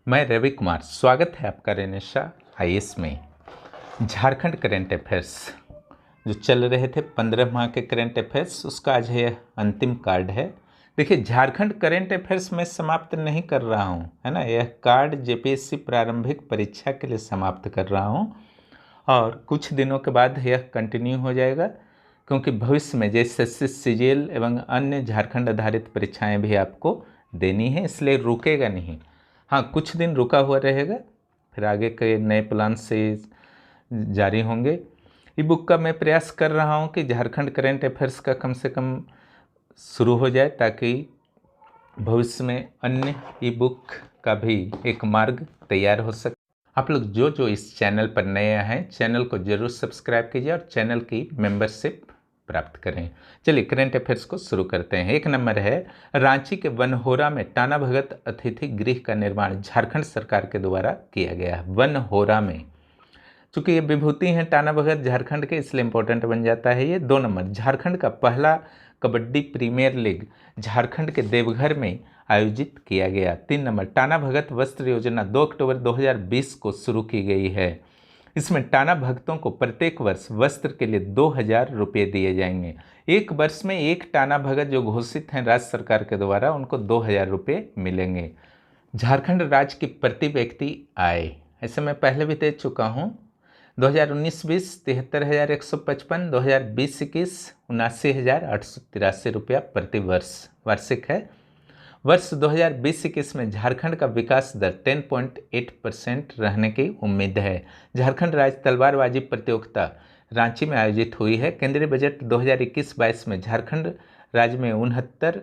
मैं रवि कुमार, स्वागत है आपका रेनेशा आईएएस में। झारखंड करंट अफेयर्स जो चल रहे थे 15 माह के करंट अफेयर्स, उसका आज यह अंतिम कार्ड है। देखिए, झारखंड करंट अफेयर्स में समाप्त नहीं कर रहा हूँ, है ना। यह कार्ड जेपीएससी प्रारंभिक परीक्षा के लिए समाप्त कर रहा हूँ और कुछ दिनों के बाद यह कंटिन्यू हो जाएगा, क्योंकि भविष्य में जैसे सीजीएल एवं अन्य झारखंड आधारित परीक्षाएं भी आपको देनी है, इसलिए रुकेगा नहीं। हाँ, कुछ दिन रुका हुआ रहेगा, फिर आगे के नए प्लान से जारी होंगे। ई बुक का मैं प्रयास कर रहा हूँ कि झारखंड करंट अफेयर्स का कम से कम शुरू हो जाए, ताकि भविष्य में अन्य ई बुक का भी एक मार्ग तैयार हो सके। आप लोग जो इस चैनल पर नए हैं, चैनल को जरूर सब्सक्राइब कीजिए और चैनल की मेंबरशिप प्राप्त करें। चलिए करंट अफेयर्स को शुरू करते हैं। 1 नंबर है, रांची के वनहोरा में टाना भगत अतिथि गृह का निर्माण झारखंड सरकार के द्वारा किया गया है। वनहोरा में, चूंकि ये विभूति हैं टाना भगत झारखंड के, इसलिए इंपॉर्टेंट बन जाता है ये। 2 नंबर, झारखंड का पहला कबड्डी प्रीमियर लीग झारखंड के देवघर में आयोजित किया गया। 3 नंबर, टाना भगत वस्त्र योजना 2 अक्टूबर 2020 को शुरू की गई है। इसमें टाना भक्तों को प्रत्येक वर्ष वस्त्र के लिए 2000 रुपये दिए जाएंगे। एक वर्ष में एक टाना भगत जो घोषित हैं राज्य सरकार के द्वारा, उनको 2000 रुपये मिलेंगे। झारखंड राज्य की प्रति व्यक्ति आय, ऐसे मैं पहले भी दे चुका हूँ। 2019-20 73,155, 2020-21 79,883 रुपया प्रति वर्ष वार्षिक है। वर्ष 2020-21 में झारखंड का विकास दर 10.8% रहने की उम्मीद है। झारखंड राज्य तलवारबाजी प्रतियोगिता रांची में आयोजित हुई है। केंद्रीय बजट 2021-22 में झारखंड राज्य में 69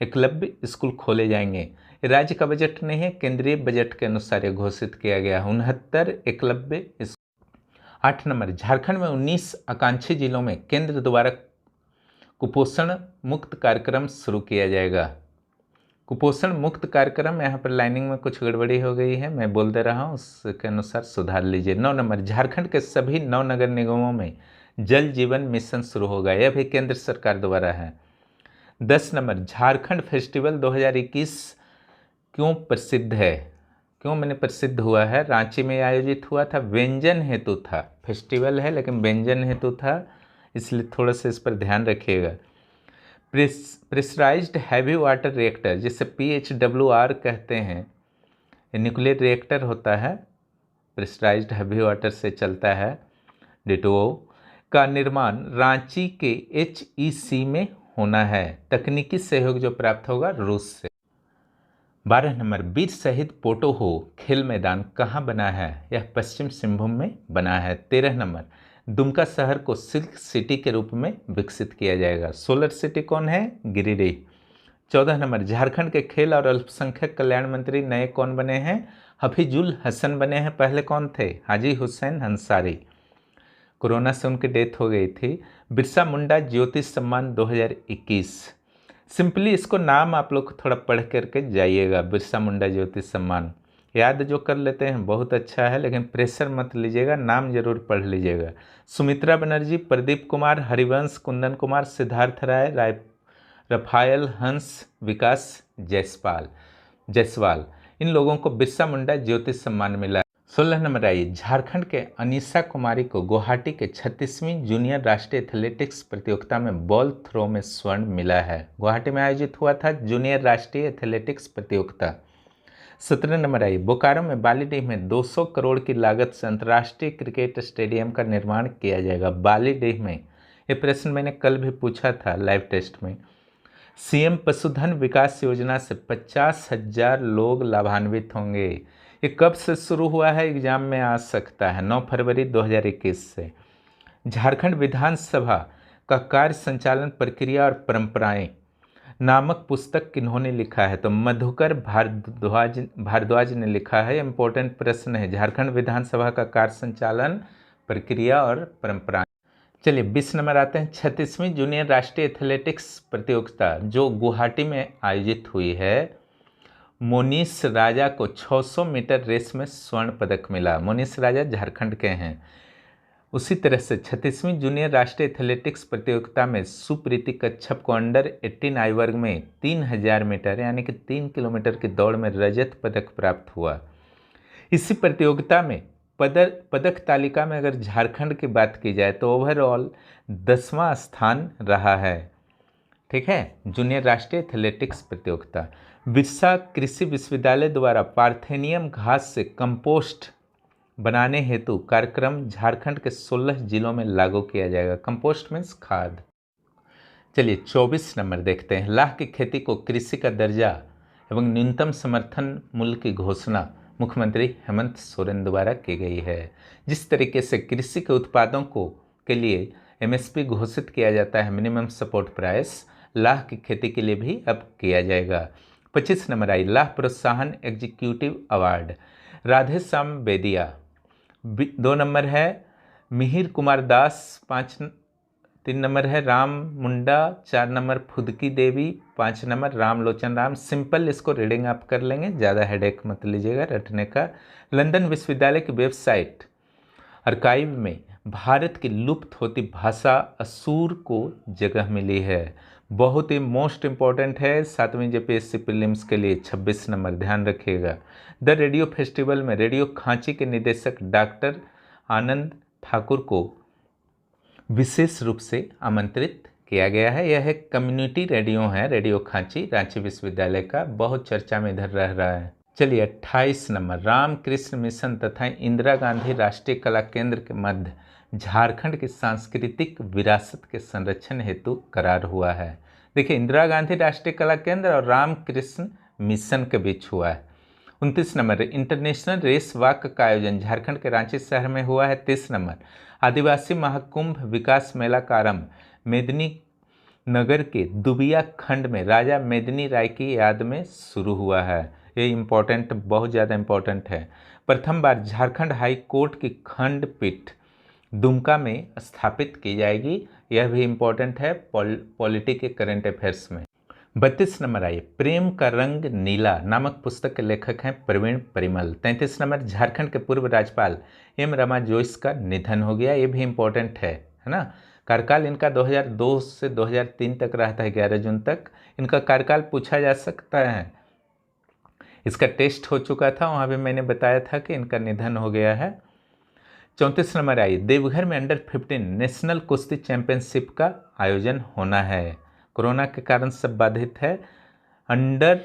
एकलव्य स्कूल खोले जाएंगे। राज्य का बजट नहीं है, केंद्रीय बजट के अनुसार यह घोषित किया गया। 69 एकलव्य। 8 नंबर, झारखंड में 19 आकांक्षी जिलों में केंद्र द्वारा कुपोषण मुक्त कार्यक्रम शुरू किया जाएगा। कुपोषण मुक्त कार्यक्रम, यहाँ पर लाइनिंग में कुछ गड़बड़ी हो गई है, मैं बोल दे रहा हूँ, उसके अनुसार सुधार लीजिए। 9 नंबर, झारखंड के सभी 9 नगर निगमों में जल जीवन मिशन शुरू होगा, यह भी केंद्र सरकार द्वारा है। 10 नंबर, झारखंड फेस्टिवल 2021 क्यों प्रसिद्ध है? क्यों मैंने प्रसिद्ध हुआ है? रांची में आयोजित हुआ था, व्यंजन हेतु था। फेस्टिवल है लेकिन व्यंजन हेतु था, इसलिए थोड़ा सा इस पर ध्यान रखिएगा। प्रेशराइज्ड हैवी वाटर रिएक्टर, जिसे PHWR कहते हैं, ये न्यूक्लियर रिएक्टर होता है, प्रेशराइज्ड हैवी वाटर से चलता है, D2O का निर्माण रांची के HEC में होना है। तकनीकी सहयोग जो प्राप्त होगा रूस से। 12 नंबर, वीर शहीद पोटोहो खेल मैदान कहाँ बना है? यह पश्चिम सिंहभूम में बना है। 13 नंबर, दुमका शहर को सिल्क सिटी के रूप में विकसित किया जाएगा। सोलर सिटी कौन है? गिरिडीह। 14 नंबर, झारखंड के खेल और अल्पसंख्यक कल्याण मंत्री नए कौन बने हैं? हफीजुल हसन बने हैं। पहले कौन थे? हाजी हुसैन अंसारी। कोरोना से उनकी डेथ हो गई थी। बिरसा मुंडा ज्योति सम्मान 2021। सिंपली इसको नाम आप लोग थोड़ा पढ़ करके जाइएगा, बिरसा मुंडा ज्योति सम्मान। याद जो कर लेते हैं बहुत अच्छा है, लेकिन प्रेशर मत लीजिएगा, नाम जरूर पढ़ लीजिएगा। सुमित्रा बनर्जी, प्रदीप कुमार, हरिवंश, कुंदन कुमार, सिद्धार्थ राय, रफायल हंस, विकास जायसवाल, इन लोगों को बिरसा मुंडा ज्योति सम्मान मिला। 16 नंबर आइए, झारखंड के अनीशा कुमारी को गुवाहाटी के 36वीं जूनियर राष्ट्रीय एथलेटिक्स प्रतियोगिता में बॉल थ्रो में स्वर्ण मिला है। गुवाहाटी में आयोजित हुआ था जूनियर राष्ट्रीय एथलेटिक्स प्रतियोगिता। 17 नंबर आइए, बोकारो में बालीडीह में 200 करोड़ की लागत से अंतर्राष्ट्रीय क्रिकेट स्टेडियम का निर्माण किया जाएगा। बालीडीह में, ये प्रश्न मैंने कल भी पूछा था लाइव टेस्ट में। सीएम पशुधन विकास योजना से 50,000 लोग लाभान्वित होंगे। ये कब से शुरू हुआ है? एग्जाम में आ सकता है, 9 फरवरी 2021 से। झारखंड विधानसभा का कार्य संचालन प्रक्रिया और परंपराएं नामक पुस्तक किन्होंने लिखा है? तो मधुकर भारद्वाज ने लिखा है। इंपॉर्टेंट प्रश्न है, झारखंड विधानसभा का कार्य संचालन प्रक्रिया और परंपराएं। चलिए 20 नंबर आते हैं, 36वीं जूनियर राष्ट्रीय एथलेटिक्स प्रतियोगिता जो गुवाहाटी में आयोजित हुई है, मोनीश राजा को 600 मीटर रेस में स्वर्ण पदक मिला। मोनीश राजा झारखंड के हैं। उसी तरह से 36वीं जूनियर राष्ट्रीय एथलेटिक्स प्रतियोगिता में सुप्रीति कच्छप को अंडर 18 आयु वर्ग में 3000 मीटर यानी कि 3 किलोमीटर की दौड़ में रजत पदक प्राप्त हुआ। इसी प्रतियोगिता में पदक तालिका में अगर झारखंड की बात की जाए तो ओवरऑल 10वां स्थान रहा है। ठीक है। जूनियर राष्ट्रीय एथलेटिक्स प्रतियोगिता, बिरसा कृषि विश्वविद्यालय द्वारा पार्थेनियम घास से कंपोस्ट बनाने हेतु कार्यक्रम झारखंड के 16 जिलों में लागू किया जाएगा। कंपोस्ट मीन्स खाद। चलिए 24 नंबर देखते हैं। लाह की खेती को कृषि का दर्जा एवं न्यूनतम समर्थन मूल्य की घोषणा मुख्यमंत्री हेमंत सोरेन द्वारा की गई है। जिस तरीके से कृषि के उत्पादों के लिए एमएसपी घोषित किया जाता है, मिनिमम सपोर्ट प्राइस, लाह की खेती के लिए भी अब किया जाएगा। 25 नंबर आई लाह प्रोत्साहन एग्जीक्यूटिव अवार्ड, राधे श्याम बेदिया। 2 नंबर है मिहिर कुमार दास, 3 नंबर है राम मुंडा, 4 नंबर फुदकी देवी, 5 नंबर राम लोचन राम। सिंपल इसको रीडिंग आप कर लेंगे, ज़्यादा हेडेक मत लीजिएगा रटने का। लंदन विश्वविद्यालय की वेबसाइट आर्काइव में भारत की लुप्त होती भाषा असूर को जगह मिली है। बहुत ही मोस्ट इम्पॉर्टेंट है 7वीं जेपीएससी प्रीलिम्स के लिए। 26 नंबर ध्यान रखिएगा। द रेडियो फेस्टिवल में रेडियो खांची के निदेशक डॉक्टर आनंद ठाकुर को विशेष रूप से आमंत्रित किया गया है। यह एक कम्युनिटी रेडियो है, रेडियो खांची, रांची विश्वविद्यालय का, बहुत चर्चा में इधर रह रहा है। चलिए 28 नंबर रामकृष्ण मिशन तथा इंदिरा गांधी राष्ट्रीय कला केंद्र के मध्य झारखंड की सांस्कृतिक विरासत के संरक्षण हेतु करार हुआ है। देखिए इंदिरा गांधी राष्ट्रीय कला केंद्र और रामकृष्ण मिशन के बीच हुआ है। 29 नंबर इंटरनेशनल रेस वॉक का आयोजन झारखंड के रांची शहर में हुआ है। 30 नंबर आदिवासी महाकुंभ विकास मेला का आरंभ मेदिनी नगर के दुबिया खंड में राजा मेदिनी राय की याद में शुरू हुआ है। ये इम्पोर्टेंट, बहुत ज़्यादा इम्पोर्टेंट है। प्रथम बार झारखंड हाई कोर्ट की खंडपीठ दुमका में स्थापित की जाएगी। यह भी इम्पोर्टेंट है पॉलिटी के करंट अफेयर्स में। 32 नंबर आइए प्रेम का रंग नीला नामक पुस्तक के लेखक हैं प्रवीण परिमल। 33 नंबर झारखंड के पूर्व राज्यपाल एम रमा जोइस का निधन हो गया। ये भी इम्पोर्टेंट है ना। कार्यकाल इनका 2002 से 2003 तक रहा था, 11 जून तक। इनका कार्यकाल पूछा जा सकता है, इसका टेस्ट हो चुका था, वहाँ भी मैंने बताया था कि इनका निधन हो गया है। 34 नंबर आई देवघर में अंडर 15 नेशनल कुश्ती चैंपियनशिप का आयोजन होना है। कोरोना के कारण सब बाधित है। अंडर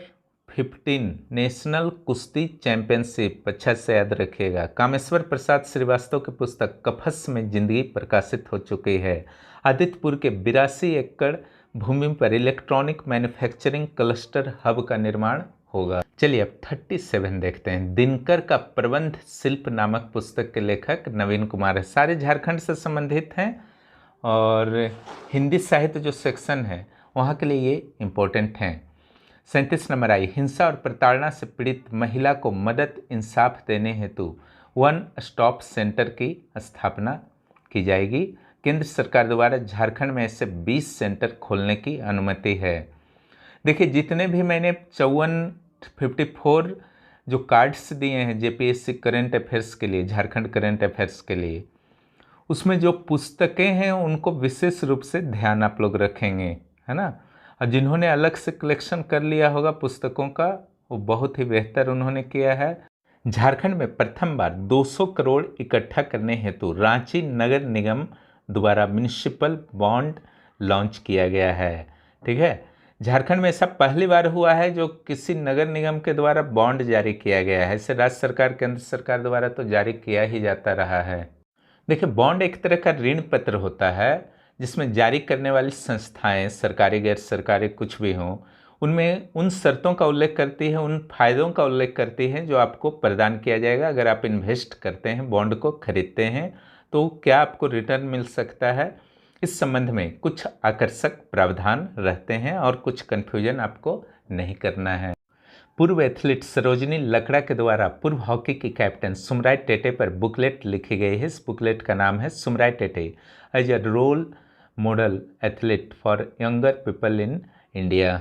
15 नेशनल कुश्ती चैंपियनशिप अच्छा से याद रखिएगा। कामेश्वर प्रसाद श्रीवास्तव की पुस्तक कफस में जिंदगी प्रकाशित हो चुकी है। आदित्यपुर के 82 एकड़ भूमि पर इलेक्ट्रॉनिक मैन्युफैक्चरिंग क्लस्टर हब का निर्माण होगा। चलिए अब 37 देखते हैं। दिनकर का प्रबंध शिल्प नामक पुस्तक के लेखक नवीन कुमार है। सारे झारखंड से संबंधित हैं और हिंदी साहित्य जो सेक्शन है वहाँ के लिए ये इम्पोर्टेंट हैं। 37 नंबर आई हिंसा और प्रताड़ना से पीड़ित महिला को मदद इंसाफ देने हेतु वन स्टॉप सेंटर की स्थापना की जाएगी। केंद्र सरकार द्वारा झारखंड में ऐसे 20 सेंटर खोलने की अनुमति है। देखिए जितने भी मैंने 54 जो कार्ड्स दिए हैं जेपीएससी करंट अफेयर्स के लिए, झारखंड करंट अफेयर्स के लिए, उसमें जो पुस्तकें हैं उनको विशेष रूप से ध्यान आप लोग रखेंगे, है ना। और जिन्होंने अलग से कलेक्शन कर लिया होगा पुस्तकों का, वो बहुत ही बेहतर उन्होंने किया है। झारखंड में प्रथम बार 200 करोड़ इकट्ठा करने हेतु रांची नगर निगम द्वारा म्युनिसिपल बॉन्ड लॉन्च किया गया है। ठीक है, झारखंड में ऐसा पहली बार हुआ है जो किसी नगर निगम के द्वारा बॉन्ड जारी किया गया है। ऐसे राज्य सरकार केंद्र सरकार द्वारा तो जारी किया ही जाता रहा है। देखिए बॉन्ड एक तरह का ऋण पत्र होता है जिसमें जारी करने वाली संस्थाएं, सरकारी गैर सरकारी कुछ भी हों, उनमें उन शर्तों का उल्लेख करती है, उन फायदों का उल्लेख करती है जो आपको प्रदान किया जाएगा अगर आप इन्वेस्ट करते हैं, बॉन्ड को खरीदते हैं तो क्या आपको रिटर्न मिल सकता है। इस संबंध में कुछ आकर्षक प्रावधान रहते हैं और कुछ कन्फ्यूजन आपको नहीं करना है। पूर्व एथलीट सरोजिनी लकड़ा के द्वारा पूर्व हॉकी की कैप्टन सुमराय टेटे पर बुकलेट लिखी गई है। इस बुकलेट का नाम है Sumrai Tete as a role model athlete for younger people in India.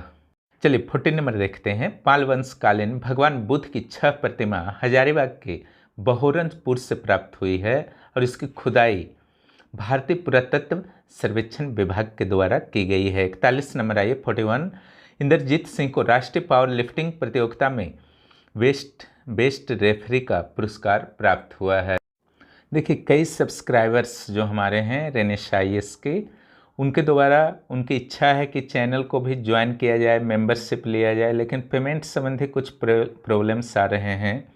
चलिए 14 नंबर देखते हैं। पाल वंशकालीन भगवान बुद्ध की 6 प्रतिमा हजारीबाग के बहोरनपुर से प्राप्त हुई है और इसकी खुदाई भारतीय पुरातत्व सर्वेक्षण विभाग के द्वारा की गई है। 41 नंबर आइए 41। इंद्रजीत सिंह को राष्ट्रीय पावर लिफ्टिंग प्रतियोगिता में बेस्ट रेफरी का पुरस्कार प्राप्त हुआ है। देखिए, कई सब्सक्राइबर्स जो हमारे हैं रेनिशा आईएएस के, उनके द्वारा उनकी इच्छा है कि चैनल को भी ज्वाइन किया जाए, मेंबरशिप लिया जाए, लेकिन पेमेंट संबंधी कुछ प्रॉब्लम्स आ रहे हैं।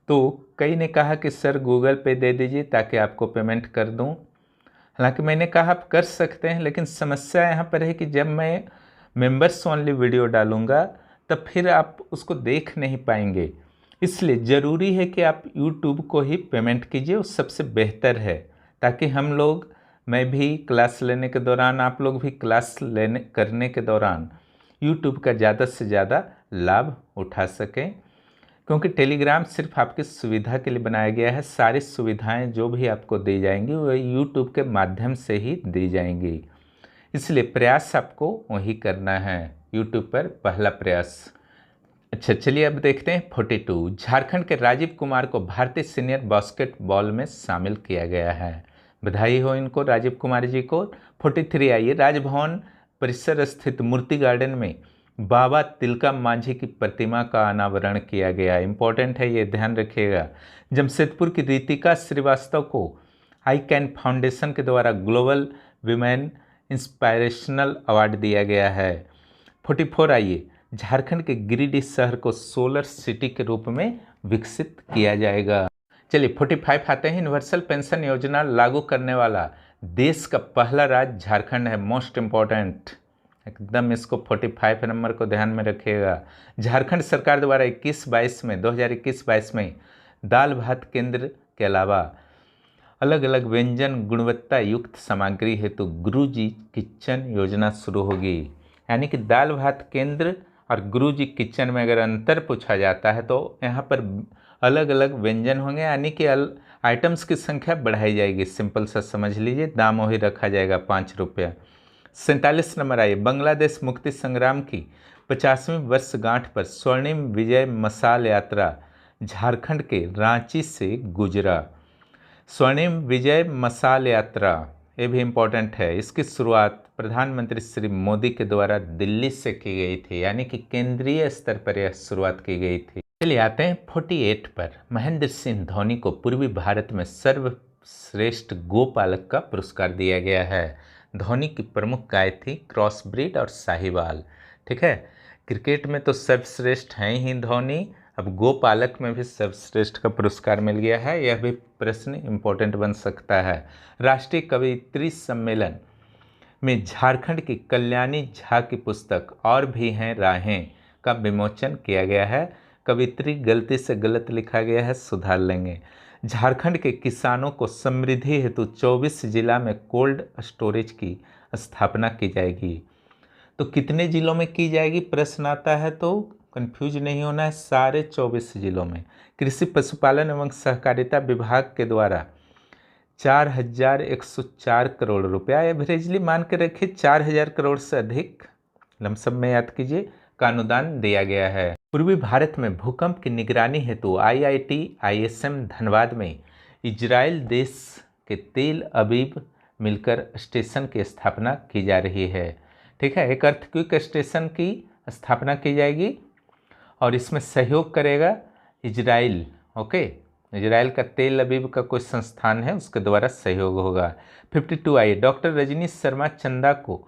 तो कई ने कहा कि सर गूगल पे दे दीजिए ताकि आपको पेमेंट कर दूं। हालांकि मैंने कहा आप कर सकते हैं, लेकिन समस्या यहाँ पर है कि जब मैं मेंबर्स ओनली वीडियो डालूंगा तब फिर आप उसको देख नहीं पाएंगे। इसलिए ज़रूरी है कि आप YouTube को ही पेमेंट कीजिए, वो सबसे बेहतर है, ताकि हम लोग, मैं भी क्लास लेने के दौरान, आप लोग भी क्लास करने के दौरान YouTube का ज़्यादा से ज़्यादा लाभ उठा सकें। क्योंकि टेलीग्राम सिर्फ आपकी सुविधा के लिए बनाया गया है। सारी सुविधाएं जो भी आपको दी जाएंगी वो YouTube के माध्यम से ही दी जाएंगी, इसलिए प्रयास आपको वही करना है, YouTube पर पहला प्रयास। अच्छा, चलिए अब देखते हैं 42। झारखंड के राजीव कुमार को भारतीय सीनियर बास्केटबॉल में शामिल किया गया है। बधाई हो इनको, राजीव कुमार जी को। 43 आइए, राजभवन परिसर स्थित मूर्ति गार्डन में बाबा तिलका मांझी की प्रतिमा का अनावरण किया गया। इंपॉर्टेंट है, ये ध्यान रखिएगा। जमशेदपुर की रितिका श्रीवास्तव को आई कैन फाउंडेशन के द्वारा ग्लोबल विमेन इंस्पायरेशनल अवार्ड दिया गया है। 44 आइए, झारखंड के गिरिडीह शहर को सोलर सिटी के रूप में विकसित किया जाएगा। चलिए 45 आते हैं। यूनिवर्सल पेंशन योजना लागू करने वाला देश का पहला राज्य झारखंड है। मोस्ट इम्पॉर्टेंट, एकदम इसको 45 नंबर को ध्यान में रखिएगा। झारखंड सरकार द्वारा 2021-22 में दाल भात केंद्र के अलावा अलग अलग व्यंजन गुणवत्ता युक्त सामग्री हेतु गुरुजी किचन योजना शुरू होगी। यानी कि दाल भात केंद्र और गुरुजी किचन में अगर अंतर पूछा जाता है तो यहाँ पर अलग अलग व्यंजन होंगे, यानी कि आइटम्स की संख्या बढ़ाई जाएगी। सिंपल सा समझ लीजिए, दाम वही रखा जाएगा 5 रुपया। 47 नंबर आइए, बांग्लादेश मुक्ति संग्राम की 50वीं वर्षगांठ पर स्वर्णिम विजय मशाल यात्रा झारखंड के रांची से गुजरा। स्वर्णिम विजय मशाल यात्रा, ये भी इम्पोर्टेंट है। इसकी शुरुआत प्रधानमंत्री श्री मोदी के द्वारा दिल्ली से की गई थी, यानी कि केंद्रीय स्तर पर यह शुरुआत की गई थी। चलिए आते हैं 48 पर। महेंद्र सिंह धोनी को पूर्वी भारत में सर्वश्रेष्ठ गोपालक का पुरस्कार दिया गया है। धोनी की प्रमुख गाय थी क्रॉस ब्रीड और साहिवाल। ठीक है, क्रिकेट में तो सर्वश्रेष्ठ हैं ही धोनी, अब गोपालक में भी सर्वश्रेष्ठ का पुरस्कार मिल गया है। यह भी प्रश्न इम्पोर्टेंट बन सकता है। राष्ट्रीय कवियत्री सम्मेलन में झारखंड की कल्याणी झा की पुस्तक और भी हैं राहें का विमोचन किया गया है। कवियत्री गलती से गलत लिखा गया है, सुधार लेंगे। झारखंड के किसानों को समृद्धि हेतु 24 जिला में कोल्ड स्टोरेज की स्थापना की जाएगी। तो कितने जिलों में की जाएगी प्रश्न आता है, तो कंफ्यूज नहीं होना है, सारे 24 जिलों में। कृषि पशुपालन एवं सहकारिता विभाग के द्वारा 4104 करोड़ रुपया, एवरेजली मान के रखिए 4000 करोड़ से अधिक, लमसम में याद कीजिए, का अनुदान दिया गया है। पूर्वी भारत में भूकंप की निगरानी हेतु IIT ISM धनबाद में इजराइल देश के तेल अबीब मिलकर स्टेशन की स्थापना की जा रही है। ठीक है, एक अर्थक्वेक स्टेशन की स्थापना की जाएगी और इसमें सहयोग करेगा इजराइल। ओके, इजराइल का तेल अबीब का कोई संस्थान है, उसके द्वारा सहयोग होगा। 52 आइए, डॉक्टर रजनी शर्मा चंदा को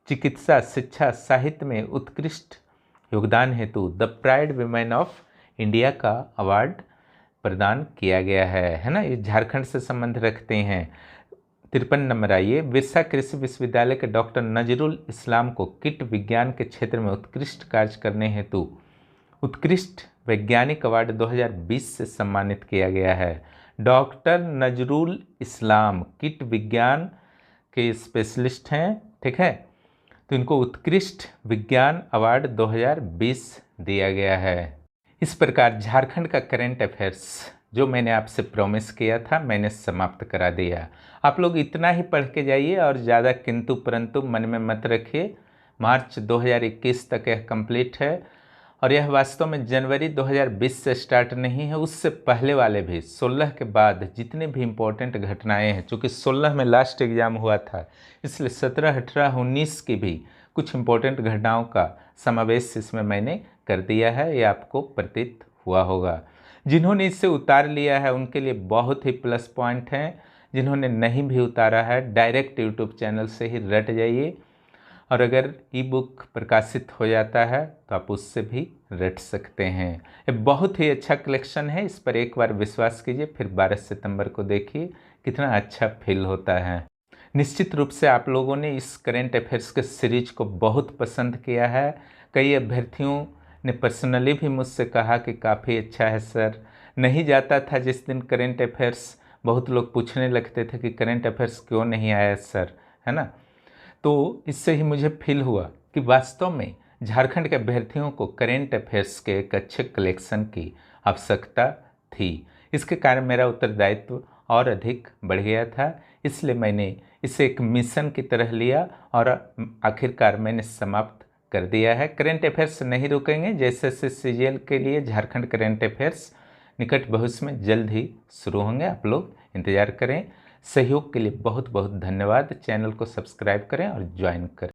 चिकित्सा शिक्षा साहित्य में उत्कृष्ट योगदान हेतु the pride women of India का अवार्ड प्रदान किया गया है ना। ये झारखंड से संबंध रखते हैं। 53 नंबर आइए, बिरसा कृषि विश्वविद्यालय के डॉक्टर नजरुल इस्लाम को कीट विज्ञान के क्षेत्र में उत्कृष्ट कार्य करने हेतु उत्कृष्ट वैज्ञानिक अवार्ड 2020 से सम्मानित किया गया है। डॉक्टर नजरुल इस्लाम कीट विज्ञान के स्पेशलिस्ट हैं। ठीक है, तो इनको उत्कृष्ट विज्ञान अवार्ड 2020 दिया गया है। इस प्रकार झारखंड का करेंट अफेयर्स जो मैंने आपसे प्रॉमिस किया था, मैंने समाप्त करा दिया। आप लोग इतना ही पढ़ के जाइए और ज़्यादा किंतु परंतु मन में मत रखिए। मार्च 2021 तक यह कंप्लीट है और यह वास्तव में जनवरी 2020 से स्टार्ट नहीं है, उससे पहले वाले भी 16 के बाद जितने भी इम्पोर्टेंट घटनाएं हैं, चूँकि 16 में लास्ट एग्जाम हुआ था, इसलिए 17, 18, 19 की भी कुछ इम्पोर्टेंट घटनाओं का समावेश इसमें मैंने कर दिया है, ये आपको प्रतीत हुआ होगा। जिन्होंने इसे उतार लिया है उनके लिए बहुत ही प्लस पॉइंट है। जिन्होंने नहीं भी उतारा है डायरेक्ट यूट्यूब चैनल से ही रट जाइए, और अगर ई बुक प्रकाशित हो जाता है तो आप उससे भी रट सकते हैं। ये बहुत ही अच्छा कलेक्शन है, इस पर एक बार विश्वास कीजिए, फिर 12 सितंबर को देखिए कितना अच्छा फील होता है। निश्चित रूप से आप लोगों ने इस करेंट अफेयर्स के सीरीज को बहुत पसंद किया है। कई अभ्यर्थियों ने पर्सनली भी मुझसे कहा कि काफ़ी अच्छा है सर। नहीं जाता था जिस दिन करेंट अफेयर्स, बहुत लोग पूछने लगते थे कि करेंट अफेयर्स क्यों नहीं आया सर, है ना। तो इससे ही मुझे फील हुआ कि वास्तव में झारखंड के अभ्यर्थियों को करेंट अफेयर्स के एक अच्छे कलेक्शन की आवश्यकता थी। इसके कारण मेरा उत्तरदायित्व और अधिक बढ़ गया था, इसलिए मैंने इसे एक मिशन की तरह लिया और आखिरकार मैंने समाप्त कर दिया है। करेंट अफेयर्स नहीं रुकेंगे, जैसे CGL के लिए झारखंड करेंट अफेयर्स निकट भविष्य में जल्द ही शुरू होंगे, आप लोग इंतज़ार करें। सहयोग के लिए बहुत बहुत धन्यवाद। चैनल को सब्सक्राइब करें और ज्वाइन करें।